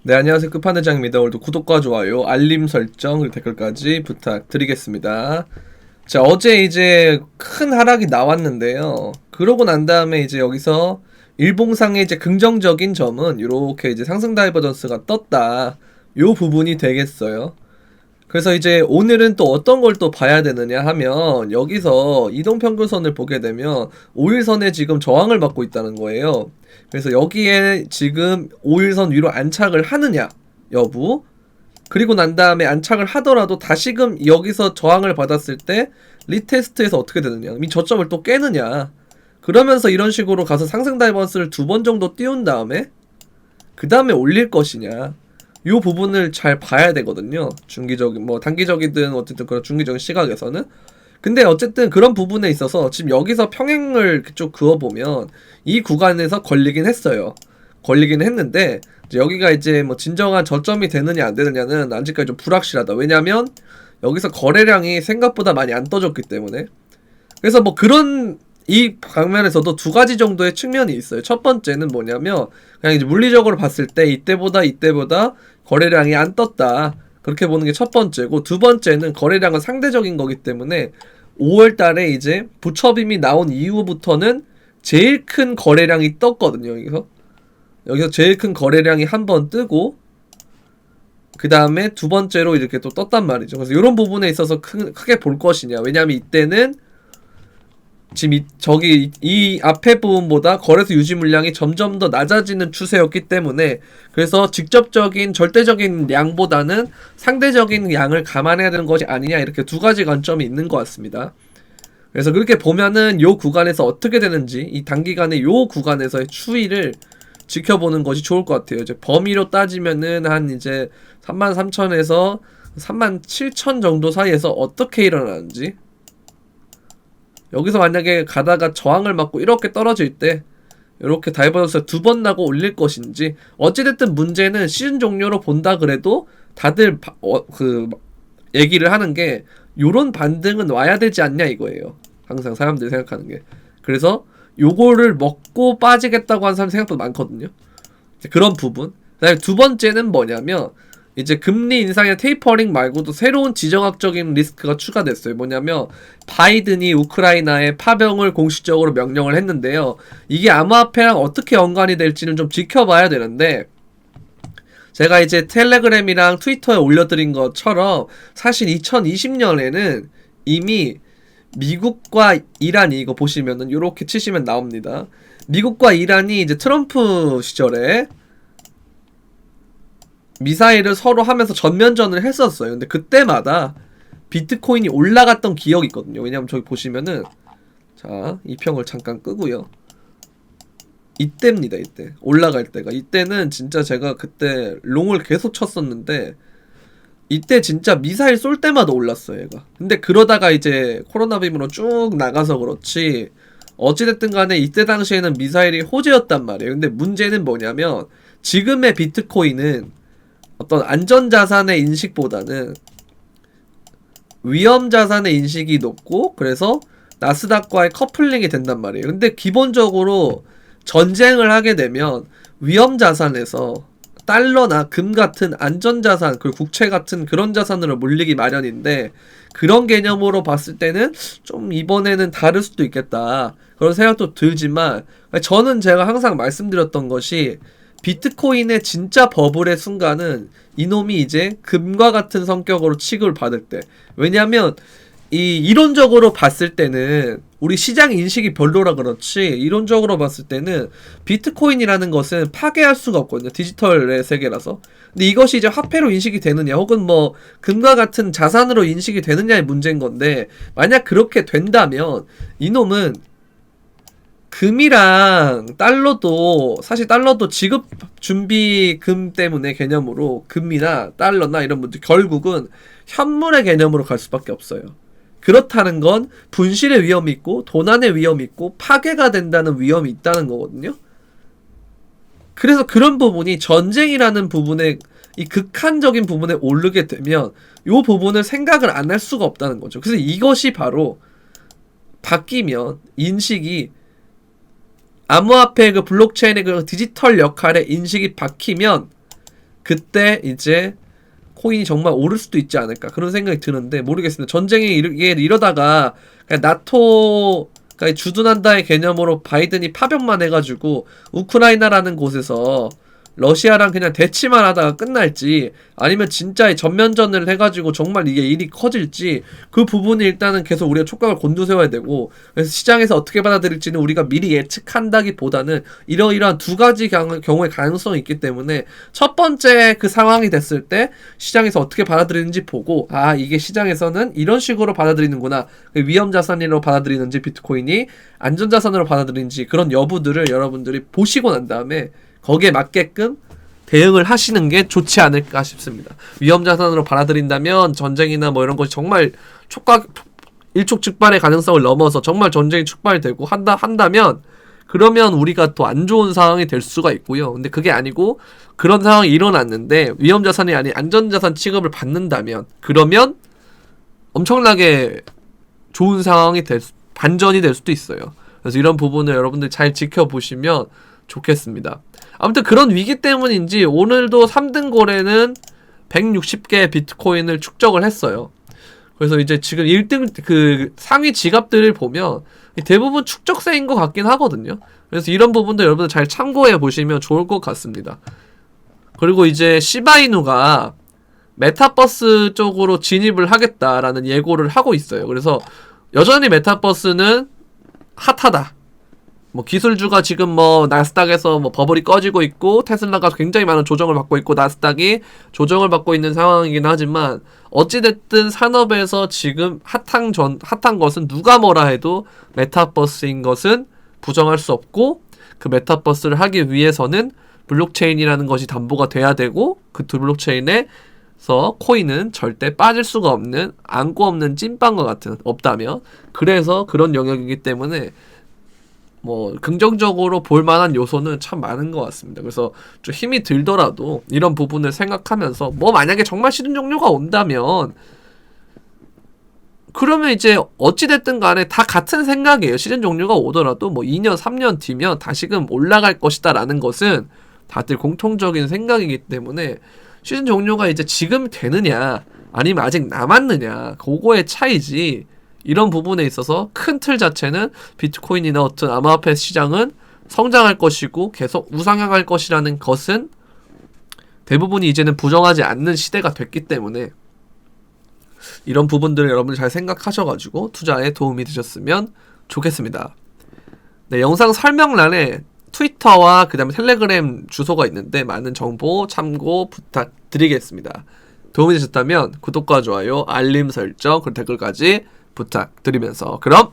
네, 안녕하세요. 끝판대장입니다. 오늘도 구독과 좋아요, 알림 설정, 그리고 댓글까지 부탁드리겠습니다. 자, 어제 이제 큰 하락이 나왔는데요. 그러고 난 다음에 이제 여기서 일봉상의 이제 긍정적인 점은 이렇게 이제 상승 다이버전스가 떴다. 요 부분이 되겠어요. 그래서 이제 오늘은 또 어떤 걸 또 봐야 되느냐 하면 여기서 이동평균선을 보게 되면 5일선에 지금 저항을 받고 있다는 거예요. 그래서 여기에 지금 5일선 위로 안착을 하느냐 여부, 그리고 난 다음에 안착을 하더라도 다시금 여기서 저항을 받았을 때 리테스트에서 어떻게 되느냐, 이 저점을 또 깨느냐, 그러면서 이런 식으로 가서 상승 다이버스를 2번 정도 띄운 다음에 그 다음에 올릴 것이냐, 요 부분을 잘 봐야 되거든요. 중기적인 뭐 단기적이든 어쨌든 그런 중기적인 시각에서는. 근데 어쨌든 그런 부분에 있어서 지금 여기서 평행을 쭉 그어보면 이 구간에서 걸리긴 했어요. 걸리긴 했는데 이제 여기가 이제 뭐 진정한 저점이 되느냐 안 되느냐는 아직까지 좀 불확실하다. 왜냐면 여기서 거래량이 생각보다 많이 안 떠졌기 때문에. 그래서 뭐 그런 이 방면에서도 두 가지 정도의 측면이 있어요. 첫 번째는 뭐냐면 그냥 이제 물리적으로 봤을 때 이때보다 거래량이 안 떴다, 그렇게 보는 게 첫 번째고, 두 번째는 거래량은 상대적인 거기 때문에 5월 달에 이제 부처빔이 나온 이후부터는 제일 큰 거래량이 떴거든요. 여기서 제일 큰 거래량이 한 번 뜨고 그 다음에 두 번째로 이렇게 또 떴단 말이죠. 그래서 이런 부분에 있어서 크게 볼 것이냐. 왜냐하면 이때는 지금 이 앞에 부분보다 거래소 유지 물량이 점점 더 낮아지는 추세였기 때문에, 그래서 직접적인 절대적인 양보다는 상대적인 양을 감안해야 되는 것이 아니냐, 이렇게 두 가지 관점이 있는 것 같습니다. 그래서 그렇게 보면은 요 구간에서 어떻게 되는지, 이 단기간에 요 구간에서의 추이를 지켜보는 것이 좋을 것 같아요. 이제 범위로 따지면은 한 이제 33,000에서 37,000 정도 사이에서 어떻게 일어나는지, 여기서 만약에 가다가 저항을 맞고 이렇게 떨어질 때 이렇게 다이버전스 두 번 나고 올릴 것인지, 어찌됐든 문제는 시즌 종료로 본다 그래도 다들 얘기를 하는 게 요런 반등은 와야 되지 않냐 이거예요. 항상 사람들이 생각하는 게. 그래서 요거를 먹고 빠지겠다고 하는 사람이 생각보다 많거든요. 그런 부분. 그다음에 두 번째는 뭐냐면 이제 금리 인상의 테이퍼링 말고도 새로운 지정학적인 리스크가 추가됐어요. 뭐냐면 바이든이 우크라이나에 파병을 공식적으로 명령을 했는데요. 이게 암호화폐랑 어떻게 연관이 될지는 좀 지켜봐야 되는데, 제가 이제 텔레그램이랑 트위터에 올려드린 것처럼 사실 2020년에는 이미 미국과 이란이, 이거 보시면은 요렇게 치시면 나옵니다. 미국과 이란이 이제 트럼프 시절에 미사일을 서로 하면서 전면전을 했었어요. 근데 그때마다 비트코인이 올라갔던 기억이 있거든요. 왜냐면 저기 보시면은, 자, 이 평을 잠깐 끄고요. 이때입니다. 이때 올라갈 때가, 이때는 진짜 제가 그때 롱을 계속 쳤었는데 이때 진짜 미사일 쏠 때마다 올랐어요, 얘가. 근데 그러다가 이제 코로나 빔으로 쭉 나가서 그렇지, 어찌됐든 간에 이때 당시에는 미사일이 호재였단 말이에요. 근데 문제는 뭐냐면 지금의 비트코인은 어떤 안전자산의 인식보다는 위험자산의 인식이 높고, 그래서 나스닥과의 커플링이 된단 말이에요. 근데 기본적으로 전쟁을 하게 되면 위험자산에서 달러나 금 같은 안전자산, 그리고 국채 같은 그런 자산으로 몰리기 마련인데, 그런 개념으로 봤을 때는 좀 이번에는 다를 수도 있겠다, 그런 생각도 들지만, 저는 제가 항상 말씀드렸던 것이 비트코인의 진짜 버블의 순간은 이놈이 이제 금과 같은 성격으로 취급을 받을 때. 왜냐면 이론적으로 봤을 때는 우리 시장 인식이 별로라 그렇지, 이론적으로 봤을 때는 비트코인이라는 것은 파괴할 수가 없거든요. 디지털의 세계라서. 근데 이것이 이제 화폐로 인식이 되느냐, 혹은 뭐 금과 같은 자산으로 인식이 되느냐의 문제인 건데, 만약 그렇게 된다면 이놈은 금이랑 달러도, 사실 달러도 지급 준비 금 때문에 개념으로 금이나 달러나 이런 분들 결국은 현물의 개념으로 갈 수밖에 없어요. 그렇다는 건 분실의 위험이 있고 도난의 위험이 있고 파괴가 된다는 위험이 있다는 거거든요. 그래서 그런 부분이 전쟁이라는 부분에, 이 극한적인 부분에 오르게 되면 이 부분을 생각을 안 할 수가 없다는 거죠. 그래서 이것이 바로 바뀌면, 인식이 암호화폐 그 블록체인의 그 디지털 역할에 인식이 박히면 그때 이제 코인이 정말 오를 수도 있지 않을까 그런 생각이 드는데 모르겠습니다. 전쟁이 이러다가 그냥 나토가 주둔한다의 개념으로 바이든이 파병만 해가지고 우크라이나라는 곳에서 러시아랑 그냥 대치만 하다가 끝날지 아니면 진짜 전면전을 해가지고 정말 이게 일이 커질지 그 부분이 일단은 계속 우리가 촉각을 곤두세워야 되고 그래서 시장에서 어떻게 받아들일지는 우리가 미리 예측한다기보다는 이러이러한 두 가지 경우의 가능성이 있기 때문에 첫 번째 그 상황이 됐을 때 시장에서 어떻게 받아들이는지 보고 아 이게 시장에서는 이런 식으로 받아들이는구나 위험자산으로 받아들이는지 비트코인이 안전자산으로 받아들이는지 그런 여부들을 여러분들이 보시고 난 다음에 거기에 맞게끔 대응을 하시는 게 좋지 않을까 싶습니다. 위험자산으로 받아들인다면 전쟁이나 뭐 이런 것이 정말 일촉즉발의 가능성을 넘어서 정말 전쟁이 축발되고 한다면 그러면 우리가 또 안 좋은 상황이 될 수가 있고요. 근데 그게 아니고 그런 상황이 일어났는데 위험자산이 아닌 안전자산 취급을 받는다면 그러면 엄청나게 좋은 상황이 반전이 될 수도 있어요. 그래서 이런 부분을 여러분들 잘 지켜보시면 좋겠습니다. 아무튼 그런 위기 때문인지 오늘도 3등 거래는 160개의 비트코인을 축적을 했어요. 그래서 이제 지금 1등 그 상위 지갑들을 보면 대부분 축적세인 것 같긴 하거든요. 그래서 이런 부분도 여러분들 잘 참고해 보시면 좋을 것 같습니다. 그리고 이제 시바이누가 메타버스 쪽으로 진입을 하겠다라는 예고를 하고 있어요. 그래서 여전히 메타버스는 핫하다. 뭐 기술주가 지금 뭐 나스닥에서 뭐 버블이 꺼지고 있고 테슬라가 굉장히 많은 조정을 받고 있고 나스닥이 조정을 받고 있는 상황이긴 하지만 어찌됐든 산업에서 지금 핫한 것은 누가 뭐라 해도 메타버스인 것은 부정할 수 없고 그 메타버스를 하기 위해서는 블록체인이라는 것이 담보가 돼야 되고 그 블록체인에서 코인은 절대 빠질 수가 없는 안고 없는 찐빵과 같은 없다면 그래서 그런 영역이기 때문에 뭐 긍정적으로 볼 만한 요소는 참 많은 것 같습니다. 그래서 좀 힘이 들더라도 이런 부분을 생각하면서 뭐 만약에 정말 시즌 종료가 온다면 그러면 이제 어찌됐든 간에 다 같은 생각이에요. 시즌 종료가 오더라도 뭐 2년 3년 뒤면 다시금 올라갈 것이다 라는 것은 다들 공통적인 생각이기 때문에 시즌 종료가 이제 지금 되느냐 아니면 아직 남았느냐 그거의 차이지 이런 부분에 있어서 큰 틀 자체는 비트코인이나 어떤 암호화폐 시장은 성장할 것이고 계속 우상향할 것이라는 것은 대부분이 이제는 부정하지 않는 시대가 됐기 때문에 이런 부분들을 여러분들 잘 생각하셔가지고 투자에 도움이 되셨으면 좋겠습니다. 네, 영상 설명란에 트위터와 그 다음에 텔레그램 주소가 있는데 많은 정보 참고 부탁드리겠습니다. 도움이 되셨다면 구독과 좋아요, 알림 설정, 그리고 댓글까지 부탁드리면서 그럼